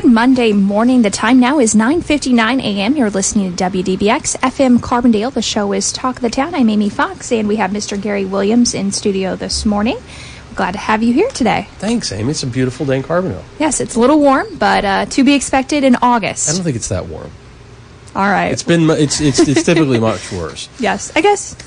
Good Monday morning. The time now is 9:59 a.m. You're listening to WDBX FM Carbondale. The show is Talk of the Town. I'm Amy Fox, and we have Mr. Gary Williams in studio this morning. We're glad to have you here today. Thanks, Amy. It's a beautiful day in Carbondale. Yes, it's a little warm, but to be expected in August. I don't think it's that warm. All right. It's typically much worse. Yes, I guess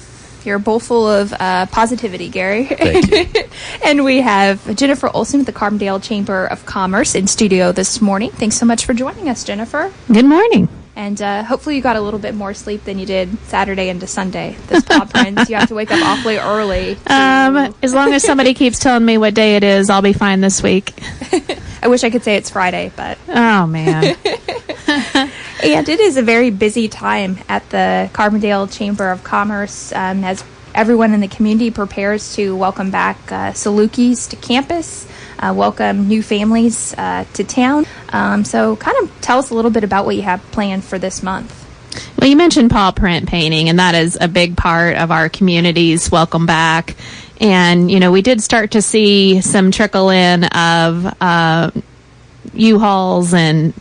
you're bowl full of positivity, Gary. Thank you. And we have Jennifer Olson with the Carbondale Chamber of Commerce in studio this morning. Thanks so much for joining us, Jennifer. Good morning. And hopefully you got a little bit more sleep than you did Saturday into Sunday. This paw prints, you have to wake up awfully early. As long as somebody keeps telling me what day it is, I'll be fine this week. I wish I could say it's Friday, but... Oh, man. And it is a very busy time at the Carbondale Chamber of Commerce as everyone in the community prepares to welcome back Salukis to campus, welcome new families to town. So kind of tell us a little bit about what you have planned for this month. Well, you mentioned paw print painting, and that is a big part of our community's welcome back. And, you know, we did start to see some trickle in of U-Hauls and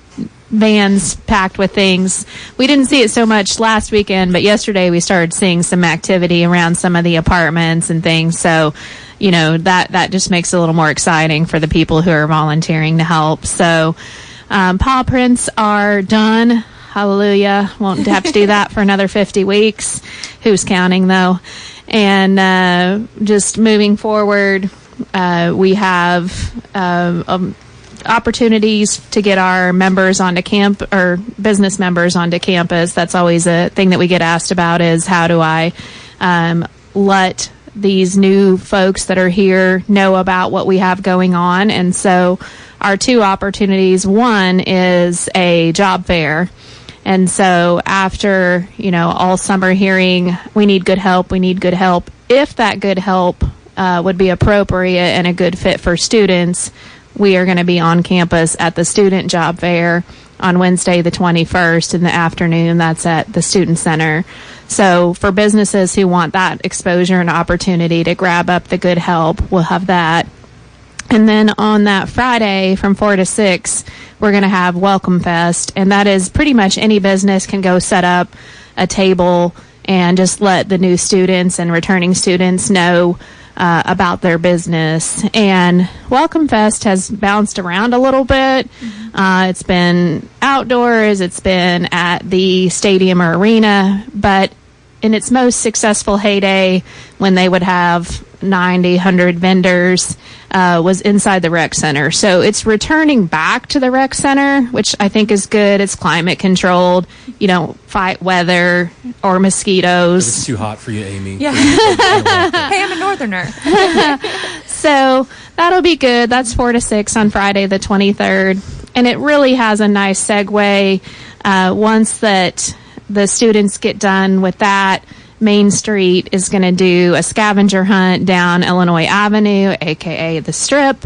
vans packed with things. We didn't see it so much last weekend, but yesterday we started seeing some activity around some of the apartments and things. So, you know, that just makes it a little more exciting for the people who are volunteering to help. So, paw prints are done. Hallelujah. Won't have to do that for another 50 weeks. Who's counting, though? And just moving forward, we have opportunities to get our members onto camp, or business members onto campus. That's always a thing that we get asked about, is how do I let these new folks that are here know about what we have going on. And so our two opportunities, one is a job fair. And so after, you know, all summer hearing, we need good help, if that good help would be appropriate and a good fit for students, we are going to be on campus at the student job fair on Wednesday the 21st in the afternoon. That's at the Student Center. So for businesses who want that exposure and opportunity to grab up the good help, we'll have that. And then on that Friday from 4 to 6, we're going to have Welcome Fest. And that is pretty much any business can go set up a table and just let the new students and returning students know about their business. And Welcome Fest has bounced around a little bit. It's been outdoors, it's been at the stadium or arena, but in its most successful heyday, when they would have 90, 100 vendors, was inside the rec center. So it's returning back to the rec center, which I think is good. It's climate controlled. You don't fight weather or mosquitoes. It's too hot for you, Amy. Yeah. Hey, I'm a northerner. So that'll be good. That's 4 to 6 on Friday the 23rd. And it really has a nice segue. Once that the students get done with that, Main Street is going to do a scavenger hunt down Illinois Avenue, aka the Strip,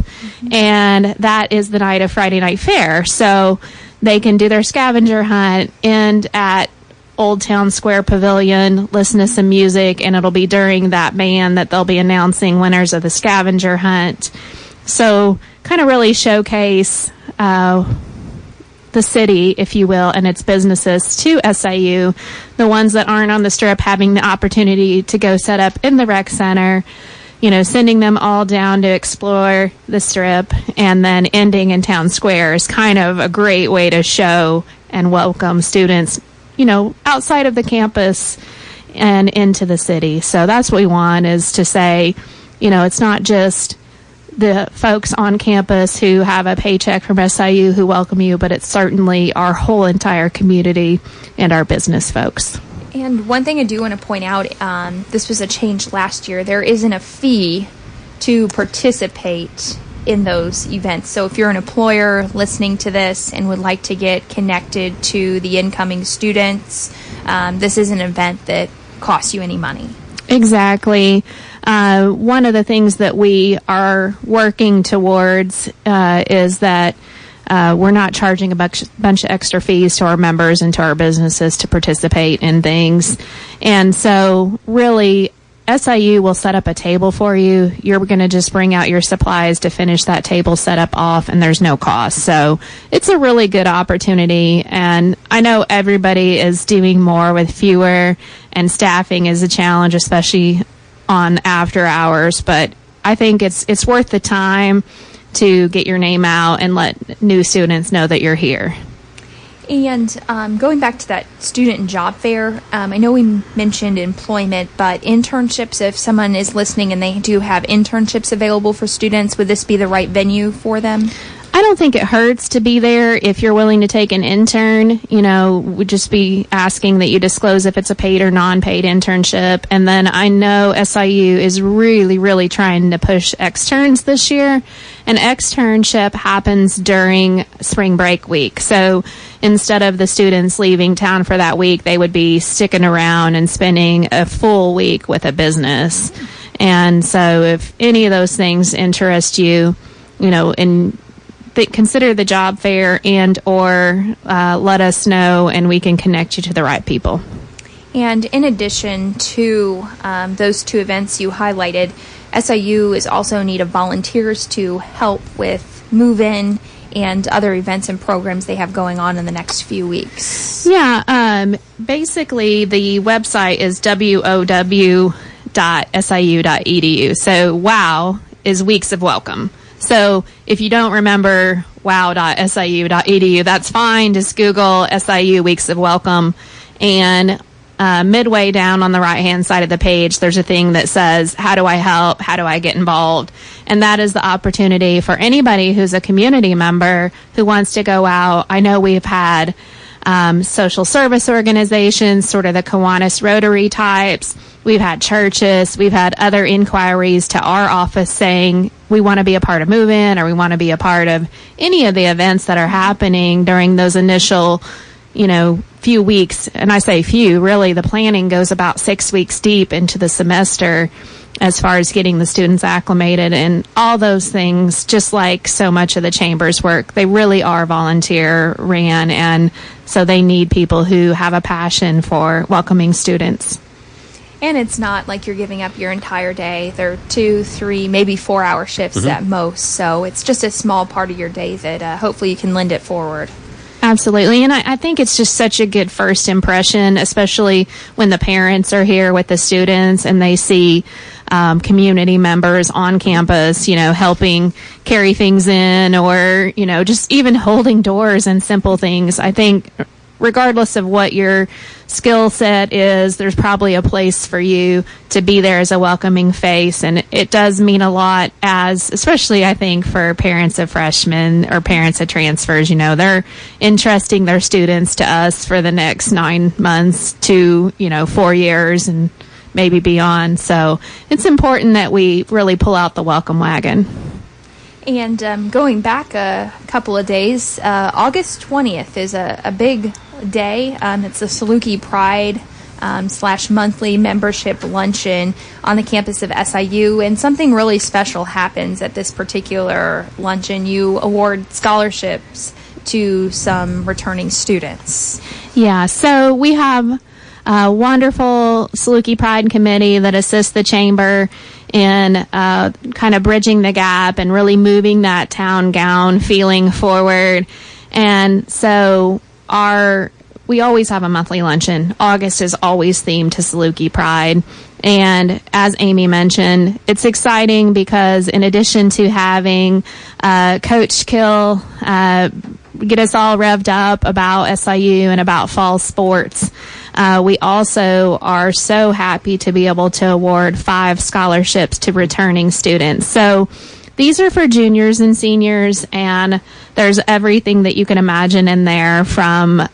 and that is the night of Friday Night Fair. So they can do their scavenger hunt and at Old Town Square Pavilion, listen to some music, and it'll be during that band that they'll be announcing winners of the scavenger hunt. So kind of really showcase the city, if you will, and its businesses to SIU. The ones that aren't on the Strip having the opportunity to go set up in the rec center, you know, sending them all down to explore the Strip, and then ending in Town Square is kind of a great way to show and welcome students, you know, outside of the campus and into the city. So that's what we want, is to say, you know, it's not just the folks on campus who have a paycheck from SIU who welcome you, but it's certainly our whole entire community and our business folks. And one thing I do want to point out, this was a change last year. There isn't a fee to participate in those events. So if you're an employer listening to this and would like to get connected to the incoming students, this is an event that costs you any money. Exactly. One of the things that we are working towards is that we're not charging a bunch of extra fees to our members and to our businesses to participate in things. And so really SIU will set up a table for you. You're going to just bring out your supplies to finish that table setup off, and there's no cost. So it's a really good opportunity. And I know everybody is doing more with fewer, and staffing is a challenge, especially on after hours. But I think it's worth the time to get your name out and let new students know that you're here. And going back to that student and job fair, I know we mentioned employment, but internships, if someone is listening and they do have internships available for students, would this be the right venue for them? I don't think it hurts to be there if you're willing to take an intern. We'd just be asking that you disclose if it's a paid or non-paid internship. And then I know SIU is really, really trying to push externs this year. An externship happens during spring break week. So instead of the students leaving town for that week, they would be sticking around and spending a full week with a business. And so if any of those things interest you, consider the job fair and or let us know, and we can connect you to the right people. And in addition to those two events you highlighted, SIU is also in need of volunteers to help with move-in and other events and programs they have going on in the next few weeks. Yeah, basically the website is wow.siu.edu. So WOW is Weeks of Welcome. So if you don't remember wow.siu.edu, that's fine. Just Google SIU Weeks of Welcome. And midway down on the right-hand side of the page, there's a thing that says, how do I help? How do I get involved? And that is the opportunity for anybody who's a community member who wants to go out. I know we've had social service organizations, sort of the Kiwanis Rotary types. We've had churches. We've had other inquiries to our office saying we want to be a part of Move-In, or we want to be a part of any of the events that are happening during those initial, few weeks. And I say few, really, the planning goes about 6 weeks deep into the semester as far as getting the students acclimated and all those things. Just like so much of the chamber's work, they really are volunteer ran, and so they need people who have a passion for welcoming students. And it's not like you're giving up your entire day. They're 2, 3, maybe 4-hour shifts at most. So it's just a small part of your day that hopefully you can lend it forward. Absolutely. And I think it's just such a good first impression, especially when the parents are here with the students and they see community members on campus, helping carry things in, or, just even holding doors and simple things. I think regardless of what your skill set is, there's probably a place for you to be there as a welcoming face. And it does mean a lot, especially I think for parents of freshmen or parents of transfers. They're entrusting their students to us for the next 9 months to 4 years and maybe beyond. So it's important that we really pull out the welcome wagon. And going back a couple of days, August 20th is a big day. It's the Saluki Pride / monthly membership luncheon on the campus of SIU. And something really special happens at this particular luncheon. You award scholarships to some returning students. Yeah, so we have a wonderful Saluki Pride Committee that assists the chamber in kind of bridging the gap and really moving that town gown feeling forward. And so we always have a monthly luncheon. August is always themed to Saluki Pride. And as Amy mentioned, it's exciting because in addition to having Coach Kill get us all revved up about SIU and about fall sports, we also are so happy to be able to award 5 scholarships to returning students. So these are for juniors and seniors, and there's everything that you can imagine in there, from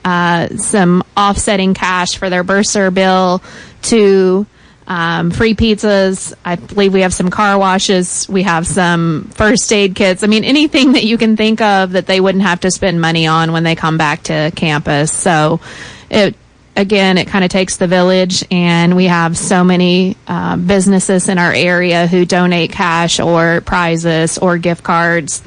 some offsetting cash for their bursar bill to free pizzas. I believe we have some car washes. We have some first aid kits. I mean, anything that you can think of that they wouldn't have to spend money on when they come back to campus. So it kind of takes the village, and we have so many businesses in our area who donate cash or prizes or gift cards.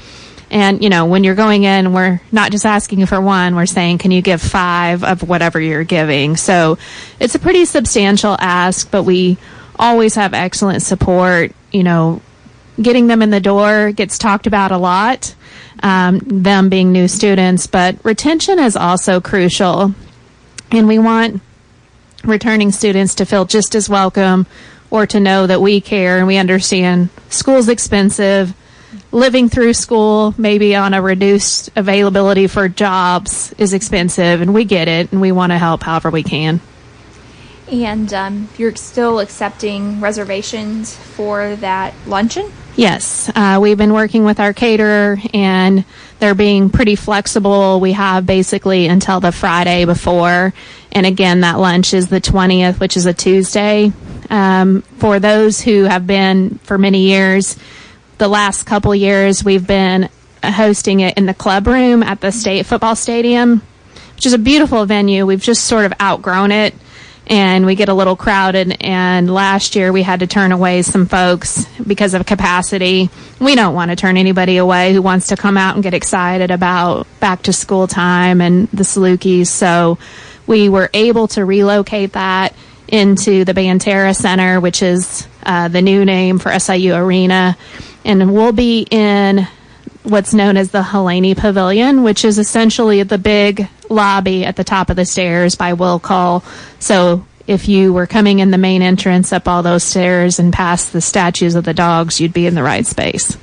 And, when you're going in, we're not just asking for one, we're saying, can you give 5 of whatever you're giving? So it's a pretty substantial ask, but we always have excellent support. Getting them in the door gets talked about a lot, them being new students, but retention is also crucial. And we want returning students to feel just as welcome, or to know that we care and we understand school's expensive. Living through school, maybe on a reduced availability for jobs, is expensive, and we get it, and we want to help however we can. And you're still accepting reservations for that luncheon? Yes. We've been working with our caterer, and they're being pretty flexible. We have basically until the Friday before. And again, that lunch is the 20th, which is a Tuesday. For those who have been for many years, the last couple years, we've been hosting it in the club room at the state football stadium, which is a beautiful venue. We've just sort of outgrown it, and we get a little crowded. And last year, we had to turn away some folks because of capacity. We don't want to turn anybody away who wants to come out and get excited about back to school time and the Salukis. So we were able to relocate that into the Banterra Center, which is the new name for SIU Arena. And we'll be in what's known as the Helene Pavilion, which is essentially the big lobby at the top of the stairs by Will Call. So if you were coming in the main entrance up all those stairs and past the statues of the dogs, you'd be in the right space.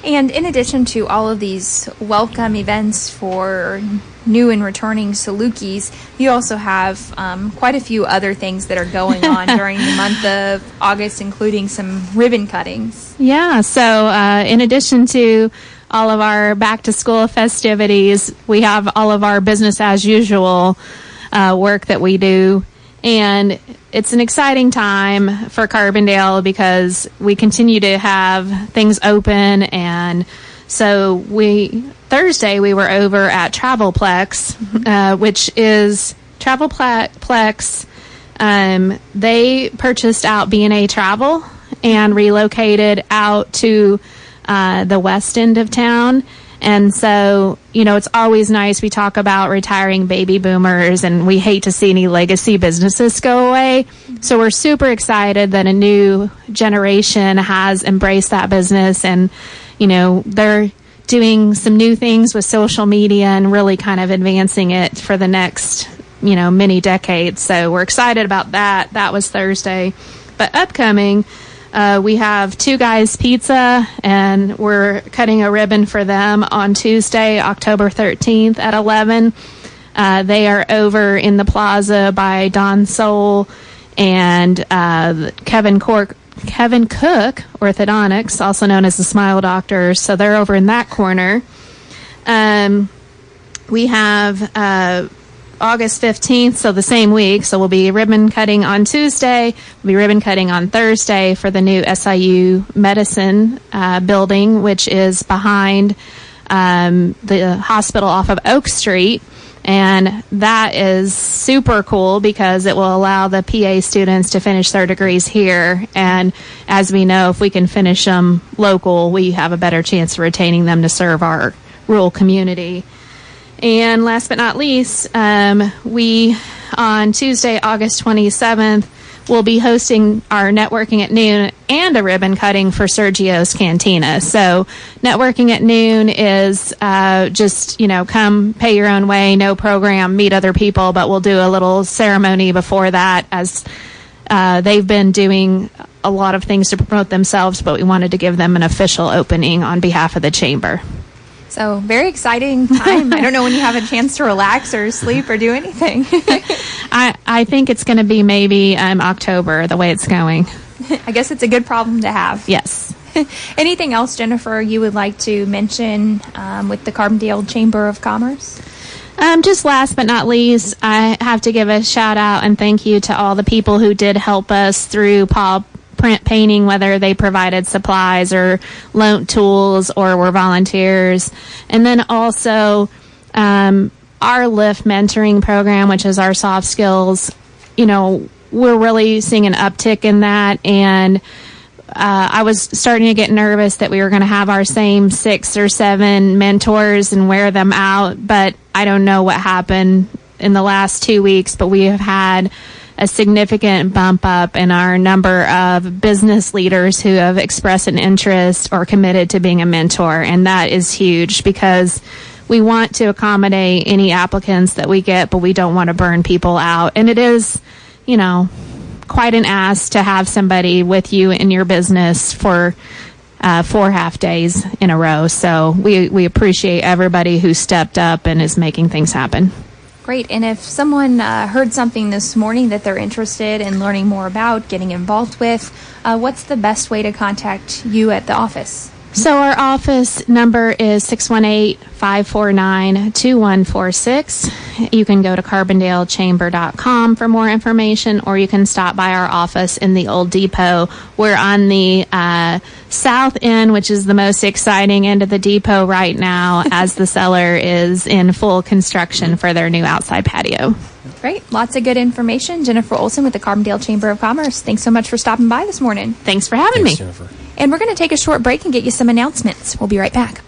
And in addition to all of these welcome events for new and returning Salukis, you also have quite a few other things that are going on during the month of August, including some ribbon cuttings. Yeah, so in addition to all of our back-to-school festivities, we have all of our business as usual work that we do. And it's an exciting time for Carbondale because we continue to have things open. And so Thursday we were over at Travelplex, which is Travelplex. They purchased out B&A Travel and relocated out to the west end of town. And so, it's always nice. We talk about retiring baby boomers, and we hate to see any legacy businesses go away. So we're super excited that a new generation has embraced that business, and, they're doing some new things with social media and really kind of advancing it for the next, many decades. So we're excited about that. That was Thursday. But upcoming, we have Two Guys Pizza, and we're cutting a ribbon for them on Tuesday, October 13th at 11. They are over in the plaza by Don Soul and Kevin Cook Orthodontics, also known as the Smile Doctors. So they're over in that corner. We have August 15th, so the same week. So we'll be ribbon cutting on Tuesday. We'll be ribbon cutting on Thursday for the new SIU Medicine building, which is behind the hospital off of Oak Street. And that is super cool because it will allow the PA students to finish their degrees here. And as we know, if we can finish them local, we have a better chance of retaining them to serve our rural community. And last but not least, we, on Tuesday, August 27th, will be hosting our networking at noon and a ribbon cutting for Sergio's Cantina. So networking at noon is just, come pay your own way, no program, meet other people, but we'll do a little ceremony before that, as they've been doing a lot of things to promote themselves, but we wanted to give them an official opening on behalf of the chamber. So very exciting time. I don't know when you have a chance to relax or sleep or do anything. I think it's going to be maybe October, the way it's going. I guess it's a good problem to have. Yes. Anything else, Jennifer, you would like to mention with the Carbondale Chamber of Commerce? Just last but not least, I have to give a shout out and thank you to all the people who did help us through paw print painting, whether they provided supplies or loaned tools or were volunteers. And then also our LIFT mentoring program, which is our soft skills, we're really seeing an uptick in that. And I was starting to get nervous that we were going to have our same 6 or 7 mentors and wear them out. But I don't know what happened in the last 2 weeks, but we have had a significant bump up in our number of business leaders who have expressed an interest or committed to being a mentor. And that is huge because we want to accommodate any applicants that we get, but we don't want to burn people out. And it is, quite an ask to have somebody with you in your business for 4 half days in a row. So we appreciate everybody who stepped up and is making things happen. Great. And if someone heard something this morning that they're interested in learning more about, getting involved with, what's the best way to contact you at the office? So our office number is 618-549-2146. You can go to carbondale.chamber.com for more information, or you can stop by our office in the Old Depot. We're on the south end, which is the most exciting end of the depot right now, as the cellar is in full construction for their new outside patio. Great. Lots of good information. Jennifer Olson with the Carbondale Chamber of Commerce. Thanks so much for stopping by this morning. Thanks for having me. Jennifer. And we're going to take a short break and get you some announcements. We'll be right back.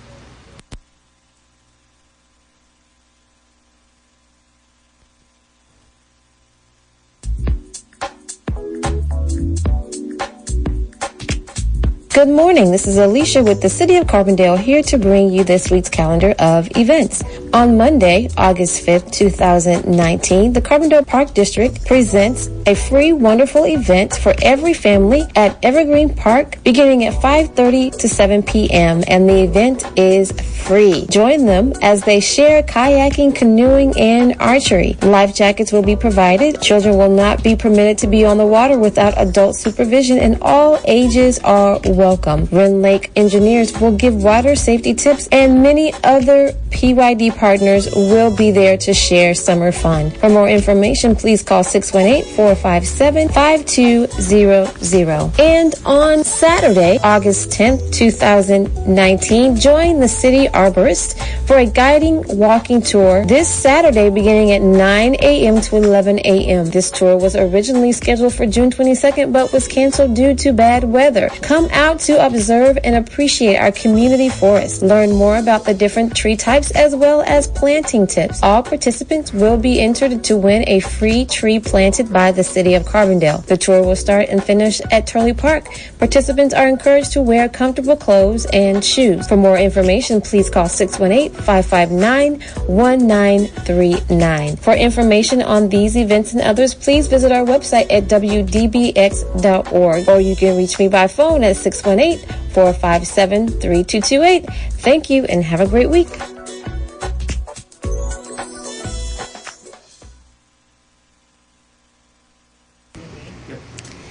Good morning. This is Alicia with the City of Carbondale here to bring you this week's calendar of events. On Monday, August 5th, 2019, the Carbondale Park District presents a free wonderful event for every family at Evergreen Park beginning at 5:30 to 7 p.m. and the event is free. Join them as they share kayaking, canoeing, and archery. Life jackets will be provided. Children will not be permitted to be on the water without adult supervision, and all ages are welcome. Rend Lake engineers will give water safety tips, and many other PYD partners will be there to share summer fun. For more information, please call 618-457-5200. And on Saturday, August 10th, 2019, join the city arborist for a guiding walking tour this Saturday beginning at 9 a.m. to 11 a.m. This tour was originally scheduled for June 22nd but was canceled due to bad weather. Come out to observe and appreciate our community forest. Learn more about the different tree types as well as planting tips. All participants will be entered to win a free tree planted by the City of Carbondale. The tour will start and finish at Turley Park. Participants are encouraged to wear comfortable clothes and shoes. For more information, please call 618-559-1939. For information on these events and others, please visit our website at WDBX.org, or you can reach me by phone at 618-457-3228. Thank you and have a great week.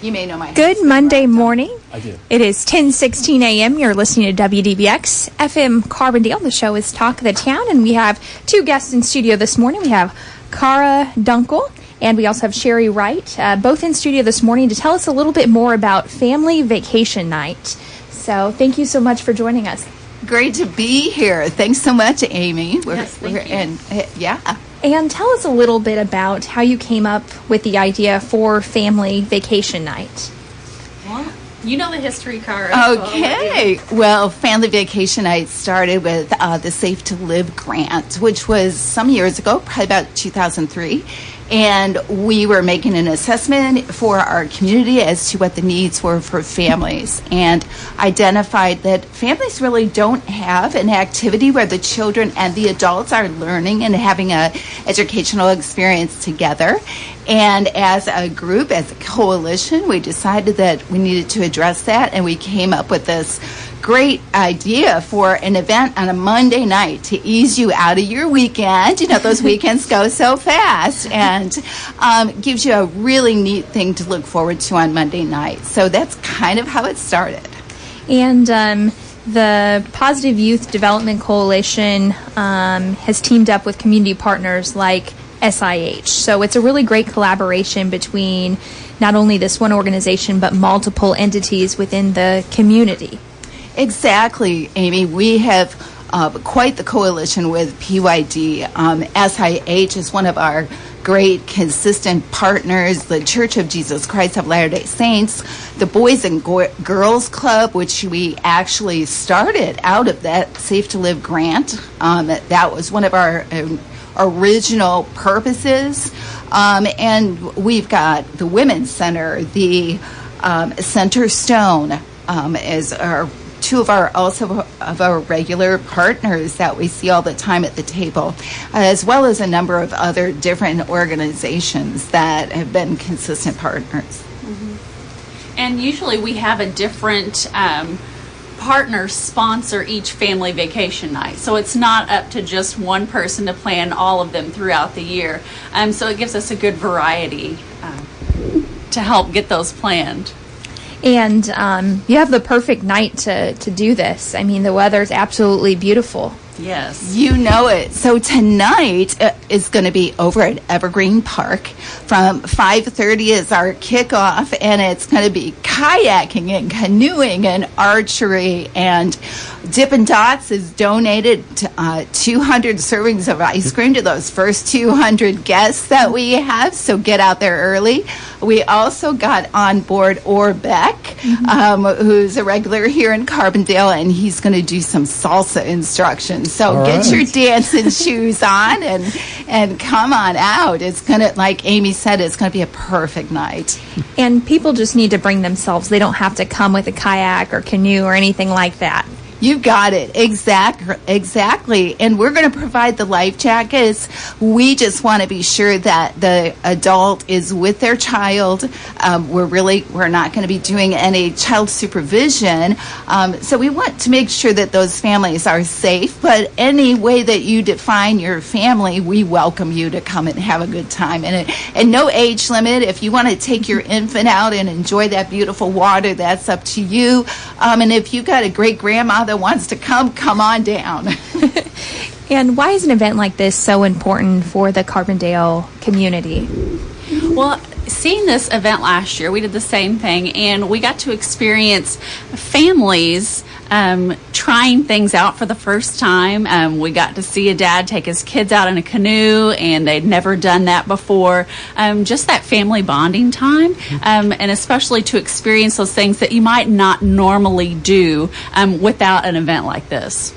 You may know my Good Monday morning. I do. It is 10:16 a.m. You're listening to WDBX FM Carbondale. The show is Talk of the Town, and we have two guests in studio this morning. We have Cara Dunkel, and we also have Sherry Wright, both in studio this morning to tell us a little bit more about Family Vacation Night. So thank you so much for joining us. Great to be here. Thanks so much, Amy. Yeah. And tell us a little bit about how you came up with the idea for Family Vacation Night. Well, you know the history, Cara. Okay. Well, Family Vacation Night started with the Safe to Live grant, which was some years ago, probably about 2003. And we were making an assessment for our community as to what the needs were for families, and identified that families really don't have an activity where the children and the adults are learning and having a educational experience together. And as a group, as a coalition, we decided that we needed to address that, and we came up with this great idea for an event on a Monday night to ease you out of your weekend. You know, those weekends go so fast, and gives you a really neat thing to look forward to on Monday night. So that's kind of how it started. And the Positive Youth Development Coalition has teamed up with community partners like SIH. So it's a really great collaboration between not only this one organization, but multiple entities within the community. Exactly, Amy. We have quite the coalition with PYD. SIH is one of our great consistent partners, the Church of Jesus Christ of Latter-day Saints, the Boys and Girls Club, which we actually started out of that Safe to Live grant. That was one of our original purposes. And we've got the Women's Center, the Center Stone as our two of our regular partners that we see all the time at the table, as well as a number of other different organizations that have been consistent partners. And usually we have a different partner sponsor each family vacation night. So it's not up to just one person to plan all of them throughout the year. So it gives us a good variety to help get those planned. And you have the perfect night to do this. I mean, the weather's absolutely beautiful. Yes. You know it. So tonight is going to be over at Evergreen Park from 5:30 is our kickoff, and it's going to be kayaking and canoeing and archery, and Dippin' Dots is donated 200 servings of ice cream to those first 200 guests that we have, so get out there early. We also got on board Beck, who's a regular here in Carbondale, and he's going to do some salsa instructions. So get your dancing shoes on and come on out. It's going to, like Amy said, it's going to be a perfect night. And people just need to bring themselves. They don't have to come with a kayak or canoe or anything like that. You got it. Exactly. And we're going to provide the life jackets. We just want to be sure that the adult is with their child. We're not going to be doing any child supervision. So we want to make sure that those families are safe. But any way that you define your family, we welcome you to come and have a good time. And no age limit. If you want to take your infant out and enjoy that beautiful water, that's up to you. And if you've got a great grandma that wants to come on down. And why is an event like this so important for the Carbondale community? Well, seeing this event last year, we did the same thing, and we got to experience families trying things out for the first time. We got to see a dad take his kids out in a canoe, and they'd never done that before. Just that family bonding time, and especially to experience those things that you might not normally do without an event like this.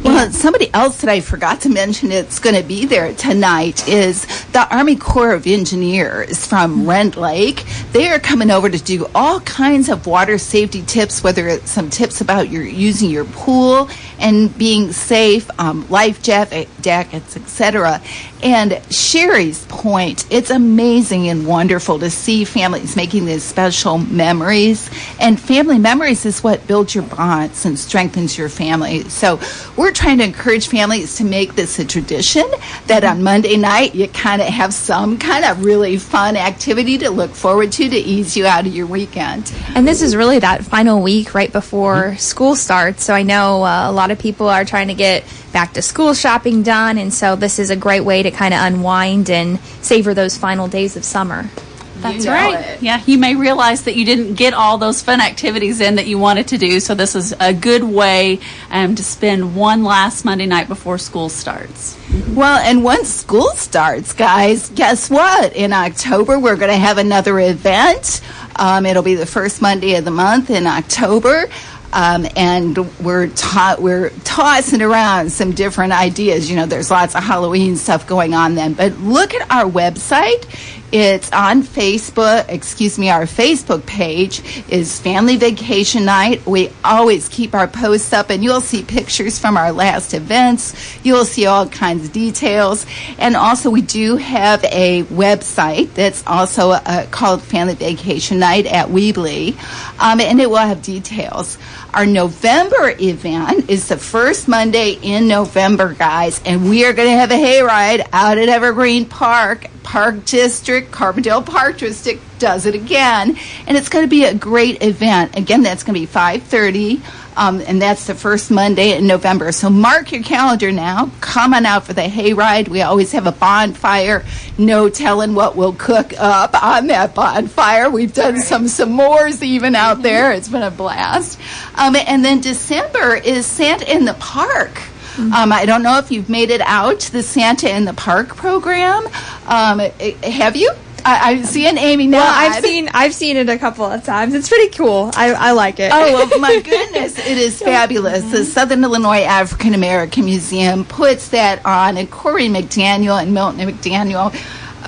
Well, somebody else that I forgot to mention it's going to be there tonight is the Army Corps of Engineers from Rend Lake. They are coming over to do all kinds of water safety tips, whether it's some tips about using your pool and being safe, life jackets, etc. And Sherry's point, it's amazing and wonderful to see families making these special memories. And family memories is what builds your bonds and strengthens your family. So we're trying to encourage families to make this a tradition that on Monday night you kind of have some kind of really fun activity to look forward to ease you out of your weekend. And this is really that final week right before school starts. So I know a lot of people are trying to get back to school shopping done, and so this is a great way to kind of unwind and savor those final days of summer. That's right. Yeah, you may realize that you didn't get all those fun activities in that you wanted to do, so this is a good way to spend one last Monday night before school starts. Well, and once school starts, guys, guess what? In October, we're going to have another event. It'll be the first Monday of the month in October. And we're tossing around some different ideas. You know, there's lots of Halloween stuff going on then. But look at our website. It's on Facebook. Our Facebook page is Family Vacation Night. We always keep our posts up, and you'll see pictures from our last events. You'll see all kinds of details. And also, we do have a website that's also called Family Vacation Night at Weebly, and it will have details. Our November event is the first Monday in November, guys, and we are going to have a hayride out at Evergreen Park. Park District, Carbondale Park District does it again, and it's going to be a great event. Again, that's going to be 5:30, and that's the first Monday in November. So mark your calendar now. Come on out for the hayride. We always have a bonfire. No telling what we'll cook up on that bonfire. We've done some s'mores even out there. It's been a blast. And then December is Santa in the Park. I don't know if you've made it out to the Santa in the Park program. Have you? I'm seeing Amy now. Well, I've seen it a couple of times. It's pretty cool. I like it. Oh, well, my goodness, it is fabulous. The Southern Illinois African American Museum puts that on, and Corey McDaniel and Milton McDaniel.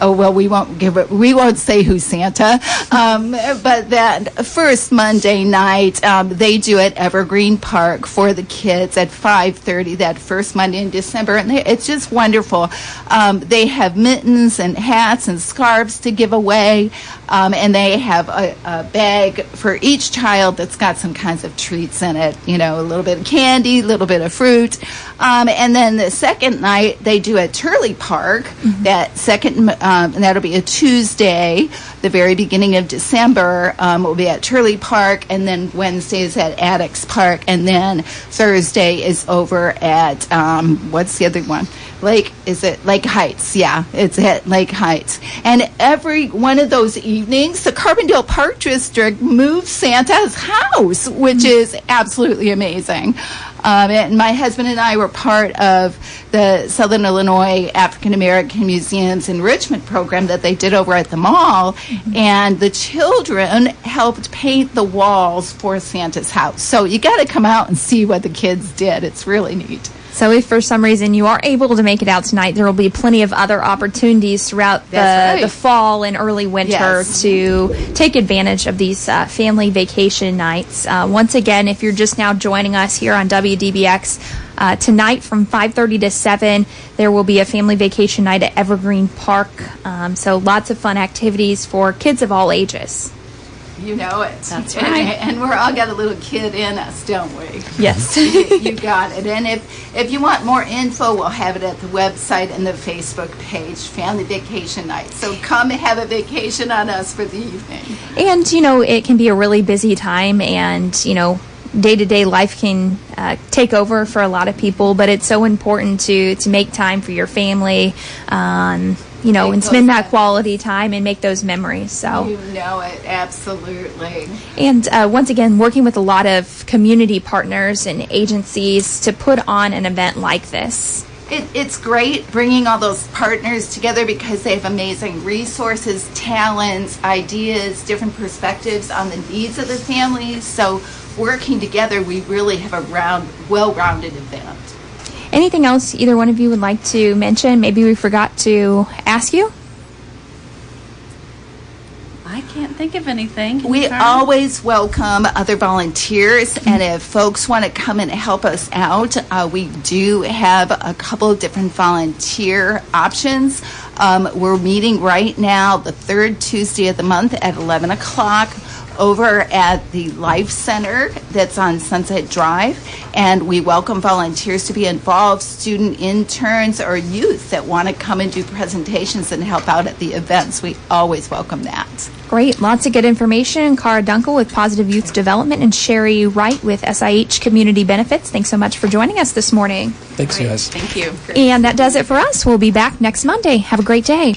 Oh, well, we won't say who's Santa, but that first Monday night, they do at Evergreen Park for the kids at 5:30 that first Monday in December, and it's just wonderful. They have mittens and hats and scarves to give away, and they have a bag for each child that's got some kinds of treats in it, a little bit of candy, a little bit of fruit. And then the second night, they do at Turley Park, that second, and that'll be a Tuesday, the very beginning of December, will be at Turley Park, and then Wednesday is at Addicks Park, and then Thursday is over at, what's the other one? Lake Heights? Yeah, it's at Lake Heights. And every one of those evenings, the Carbondale Park District moves Santa's house, which is absolutely amazing. And my husband and I were part of the Southern Illinois African American Museum's enrichment program that they did over at the mall, and the children helped paint the walls for Santa's house. So you got to come out and see what the kids did. It's really neat. So if for some reason you are able to make it out tonight, there will be plenty of other opportunities throughout the fall and early winter to take advantage of these family vacation nights. Once again, if you're just now joining us here on WDBX, tonight from 5:30 to 7, there will be a family vacation night at Evergreen Park. So lots of fun activities for kids of all ages. You know it. That's right. And we're all got a little kid in us, don't we? Yes. You got it. And if you want more info, we'll have it at the website and the Facebook page, Family Vacation Night. So come and have a vacation on us for the evening. And, it can be a really busy time, and, day-to-day life can take over for a lot of people, but it's so important to make time for your family, and spend that quality time and make those memories. So you know it, absolutely. And once again, working with a lot of community partners and agencies to put on an event like this. It's great bringing all those partners together because they have amazing resources, talents, ideas, different perspectives on the needs of the families. So working together, we really have a well-rounded event. Anything else either one of you would like to mention? Maybe we forgot to ask you? I can't think of anything. We always welcome other volunteers, and if folks want to come and help us out, we do have a couple of different volunteer options. We're meeting right now the third Tuesday of the month at 11 o'clock. Over at the Life Center that's on Sunset Drive, and we welcome volunteers to be involved, student interns or youth that want to come and do presentations and help out at the events. We always welcome that. Great. Lots of good information. Cara Dunkel with Positive Youth Development and Sherry Wright with SIH Community Benefits. Thanks so much for joining us this morning. Thanks, guys. Thank you. And that does it for us. We'll be back next Monday. Have a great day.